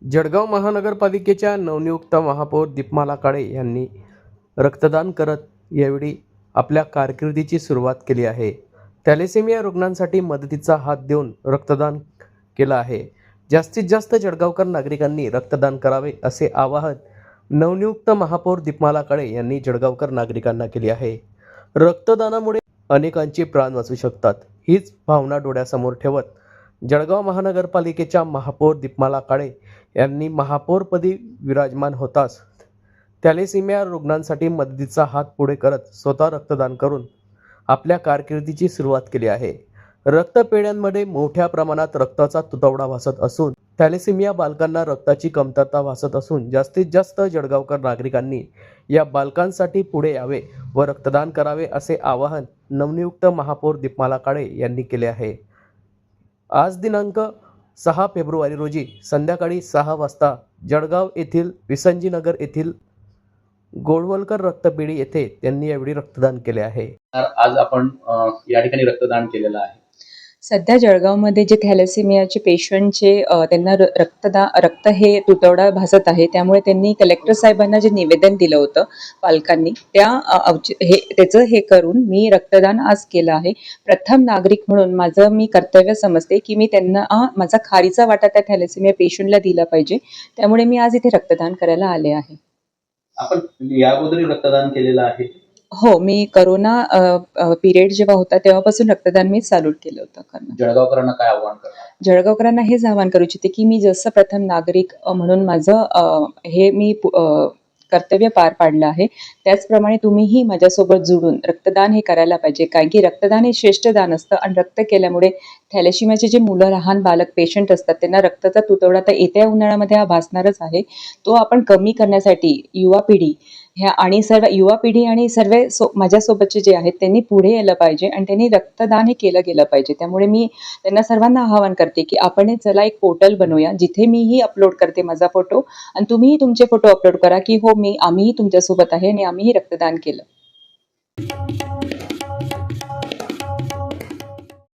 जळगाव महानगरपालिकेच्या नवनियुक्त महापौर दीपमाला काळे यांनी रक्तदान करत यावेळी आपल्या कारकिर्दीची सुरुवात केली आहे. थॅलेसेमिया रुग्णांसाठी मदतीचा हात देऊन रक्तदान केलं आहे. जास्तीत जास्त जळगावकर नागरिकांनी रक्तदान करावे असे आवाहन नवनियुक्त महापौर दीपमाला काळे यांनी जळगावकर नागरिकांना केले आहे. रक्तदानामुळे अनेकांचे प्राण वाचू शकतात, हीच भावना डोळ्यासमोर ठेवत जळगाव महानगरपालिकेच्या महापौर दीपमाला काळे यांनी महापौरपदी विराजमान होताच थॅलेसेमिया रुग्णांसाठी मदतीचा हात पुढे करत स्वतः रक्तदान करून आपल्या कारकिर्दीची सुरुवात केली आहे. रक्तपेढ्यांमध्ये मोठ्या प्रमाणात रक्ताचा तुटवडा भासत असून थॅलेसेमिया बालकांना रक्ताची कमतरता भासत असून जास्तीत जास्त जळगावकर नागरिकांनी या बालकांसाठी पुढे यावे व रक्तदान करावे असे आवाहन नवनियुक्त महापौर दीपमाला काळे यांनी केले आहे. आज दिनांक 6 फेब्रुवारी रोजी संध्याकाळी 6 वाजता जळगाव येथील विसंजीनगर येथील गोळवलकर रक्तपेढी येथे त्यांनी यावेळी रक्तदान केले आहे. आज आपण या ठिकाणी रक्तदान केलेलं आहे. सध्या जळगावमध्ये जे थॅलेसेमियाचे पेशंटचे त्यांना रक्त हे तुटवडा भासत आहे, त्यामुळे त्यांनी कलेक्टर साहेबांना जे निवेदन दिलं होतं पालकांनी त्याचं हे करून मी रक्तदान आज केलं आहे. प्रथम नागरिक म्हणून माझं मी कर्तव्य समजते की मी त्यांना माझा खारीचा वाटा त्या थॅलेसेमिया पेशंटला दिला पाहिजे, त्यामुळे मी आज इथे रक्तदान करायला आले आहे. आपण या अगोदर रक्तदान केलेलं आहे? हो, मी करोना पिरियड जेव्हा होता तेव्हापासून रक्तदान मी चालू केलं होतं. जळगावकरांना काय आव्हान करणार? जळगावकरांना हेच आवाहन करू इच्छिते की मी जसं प्रथम नागरिक म्हणून माझं हे मी कर्तव्य पार पाडलं आहे, त्याचप्रमाणे तुम्हीही माझ्यासोबत जुळून रक्तदान हे करायला पाहिजे. कारण की रक्तदान हे श्रेष्ठ दान असतं आणि रक्त केल्यामुळे थॅलेसेमियाचे जे मुलं लहान बालक पेशंट असतात त्यांना रक्ताचा तुटवडा तर येत्या उन्हाळ्यामध्ये हा भासणारच आहे. तो आपण कमी करण्यासाठी युवा पिढी आणि सर्व युवा पिढी आणि सर्व माझ्यासोबतचे जे आहेत त्यांनी पुढे यायला पाहिजे आणि त्यांनी रक्तदान हे केलं गेलं पाहिजे. त्यामुळे मी त्यांना सर्वांना आवाहन करते की आपण चला एक पोर्टल बनवूया जिथे मीही अपलोड करते माझा फोटो आणि तुम्हीही तुमचे फोटो अपलोड करा की हो आम्हीही तुमच्यासोबत आहे आणि आम्हीही रक्तदान केलं.